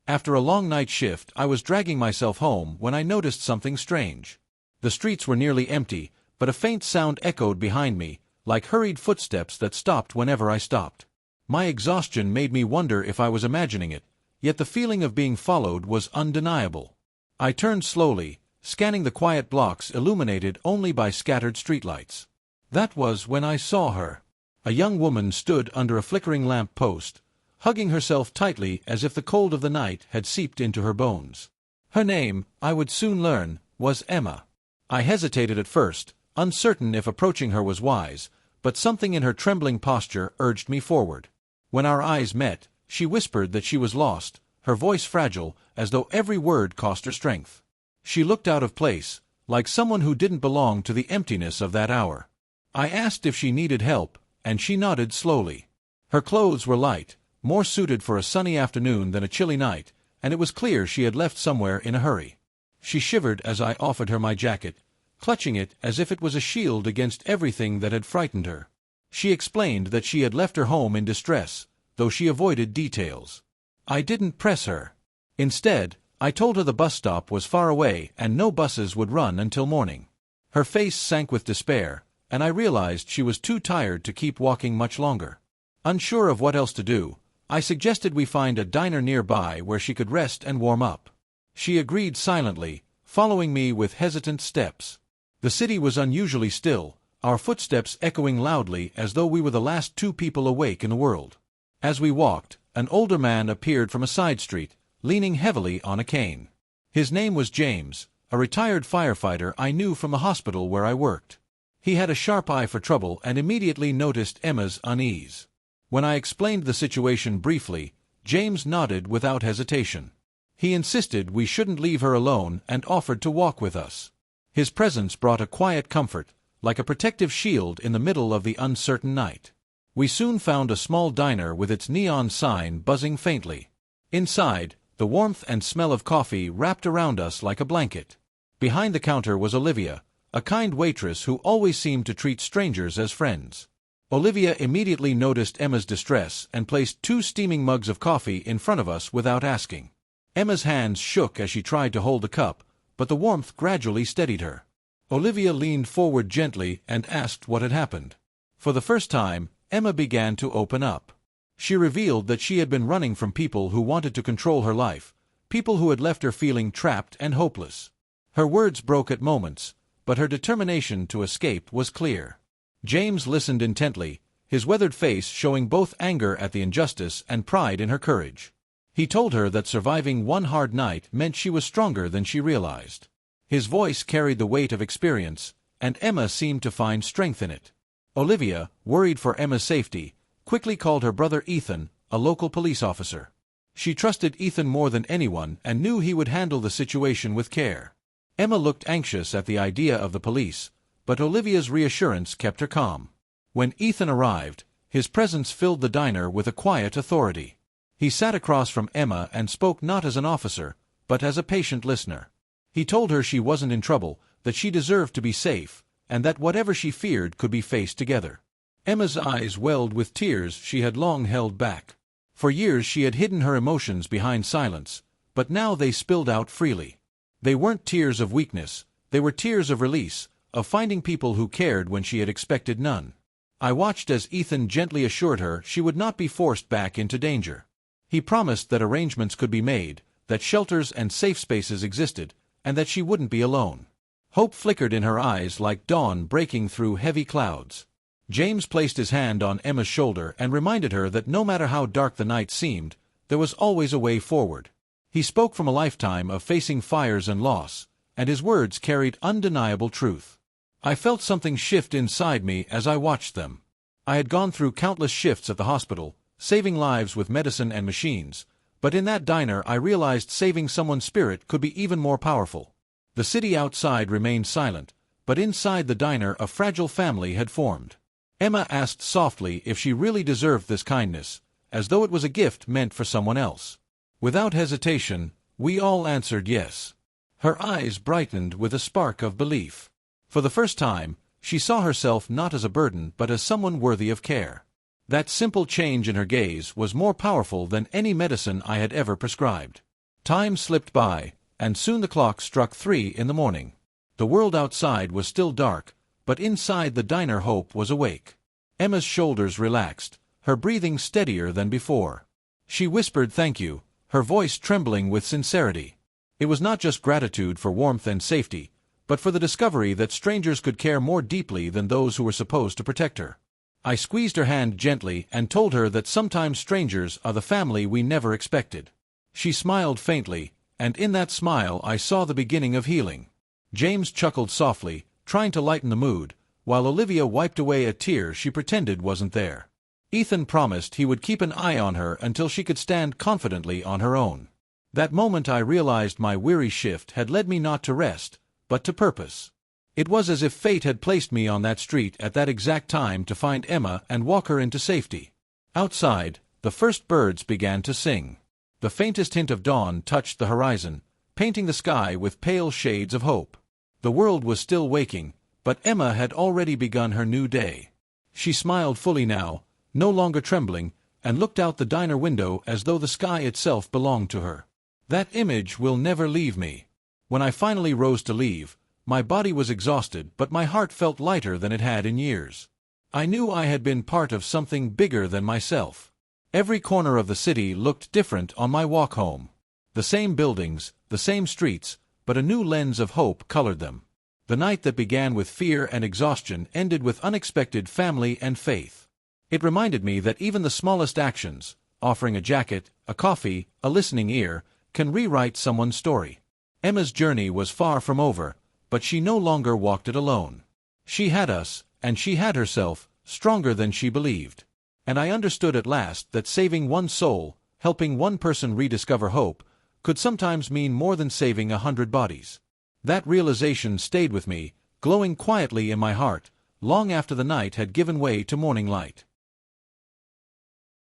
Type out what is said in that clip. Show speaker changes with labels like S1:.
S1: After a long night shift, I was dragging myself home when I noticed something strange. The streets were nearly empty, but a faint sound echoed behind me, like hurried footsteps that stopped whenever I stopped. My exhaustion made me wonder if I was imagining it, yet the feeling of being followed was undeniable. I turned slowly, scanning the quiet blocks illuminated only by scattered streetlights. That was when I saw her. A young woman stood under a flickering lamp post, hugging herself tightly as if the cold of the night had seeped into her bones. Her name, I would soon learn, was Emma. I hesitated at first, uncertain if approaching her was wise, but something in her trembling posture urged me forward. When our eyes met, she whispered that she was lost, her voice fragile, as though every word cost her strength. She looked out of place, like someone who didn't belong to the emptiness of that hour. I asked if she needed help, and she nodded slowly. Her clothes were light, more suited for a sunny afternoon than a chilly night, and it was clear she had left somewhere in a hurry. She shivered as I offered her my jacket, clutching it as if it was a shield against everything that had frightened her. She explained that she had left her home in distress, though she avoided details. I didn't press her. Instead, I told her the bus stop was far away and no buses would run until morning. Her face sank with despair, and I realized she was too tired to keep walking much longer. Unsure of what else to do, I suggested we find a diner nearby where she could rest and warm up. She agreed silently, following me with hesitant steps. The city was unusually still, our footsteps echoing loudly as though we were the last two people awake in the world. As we walked, an older man appeared from a side street, leaning heavily on a cane. His name was James, a retired firefighter I knew from the hospital where I worked. He had a sharp eye for trouble and immediately noticed Emma's unease. When I explained the situation briefly, James nodded without hesitation. He insisted we shouldn't leave her alone and offered to walk with us. His presence brought a quiet comfort, like a protective shield in the middle of the uncertain night. We soon found a small diner with its neon sign buzzing faintly. Inside, the warmth and smell of coffee wrapped around us like a blanket. Behind the counter was Olivia, a kind waitress who always seemed to treat strangers as friends. Olivia immediately noticed Emma's distress and placed 2 steaming mugs of coffee in front of us without asking. Emma's hands shook as she tried to hold the cup, but the warmth gradually steadied her. Olivia leaned forward gently and asked what had happened. For the first time, Emma began to open up. She revealed that she had been running from people who wanted to control her life, people who had left her feeling trapped and hopeless. Her words broke at moments, but her determination to escape was clear. James listened intently, his weathered face showing both anger at the injustice and pride in her courage. He told her that surviving one hard night meant she was stronger than she realized. His voice carried the weight of experience, and Emma seemed to find strength in it. Olivia, worried for Emma's safety, quickly called her brother Ethan, a local police officer. She trusted Ethan more than anyone and knew he would handle the situation with care. Emma looked anxious at the idea of the police, but Olivia's reassurance kept her calm. When Ethan arrived, his presence filled the diner with a quiet authority. He sat across from Emma and spoke not as an officer, but as a patient listener. He told her she wasn't in trouble, that she deserved to be safe, and that whatever she feared could be faced together. Emma's eyes welled with tears she had long held back. For years she had hidden her emotions behind silence, but now they spilled out freely. They weren't tears of weakness, they were tears of release, of finding people who cared when she had expected none. I watched as Ethan gently assured her she would not be forced back into danger. He promised that arrangements could be made, that shelters and safe spaces existed, and that she wouldn't be alone. Hope flickered in her eyes like dawn breaking through heavy clouds. James placed his hand on Emma's shoulder and reminded her that no matter how dark the night seemed, there was always a way forward. He spoke from a lifetime of facing fires and loss, and his words carried undeniable truth. I felt something shift inside me as I watched them. I had gone through countless shifts at the hospital, saving lives with medicine and machines, but in that diner I realized saving someone's spirit could be even more powerful. The city outside remained silent, but inside the diner a fragile family had formed. Emma asked softly if she really deserved this kindness, as though it was a gift meant for someone else. Without hesitation, we all answered yes. Her eyes brightened with a spark of belief. For the first time, she saw herself not as a burden but as someone worthy of care. That simple change in her gaze was more powerful than any medicine I had ever prescribed. Time slipped by, and soon the clock struck 3 in the morning. The world outside was still dark, but inside the diner Hope was awake. Emma's shoulders relaxed, her breathing steadier than before. She whispered thank you, her voice trembling with sincerity. It was not just gratitude for warmth and safety, but for the discovery that strangers could care more deeply than those who were supposed to protect her. I squeezed her hand gently and told her that sometimes strangers are the family we never expected. She smiled faintly, and in that smile I saw the beginning of healing. James chuckled softly, trying to lighten the mood, while Olivia wiped away a tear she pretended wasn't there. Ethan promised he would keep an eye on her until she could stand confidently on her own. That moment I realized my weary shift had led me not to rest, but to purpose. It was as if fate had placed me on that street at that exact time to find Emma and walk her into safety. Outside, the first birds began to sing. The faintest hint of dawn touched the horizon, painting the sky with pale shades of hope. The world was still waking, but Emma had already begun her new day. She smiled fully now, no longer trembling, and looked out the diner window as though the sky itself belonged to her. That image will never leave me. When I finally rose to leave, my body was exhausted, but my heart felt lighter than it had in years. I knew I had been part of something bigger than myself. Every corner of the city looked different on my walk home. The same buildings, the same streets, but a new lens of hope colored them. The night that began with fear and exhaustion ended with unexpected family and faith. It reminded me that even the smallest actions, offering a jacket, a coffee, a listening ear, can rewrite someone's story. Emma's journey was far from over, but she no longer walked it alone. She had us, and she had herself, stronger than she believed. And I understood at last that saving one soul, helping one person rediscover hope, could sometimes mean more than saving 100 bodies. That realization stayed with me, glowing quietly in my heart, long after the night had given way to morning light.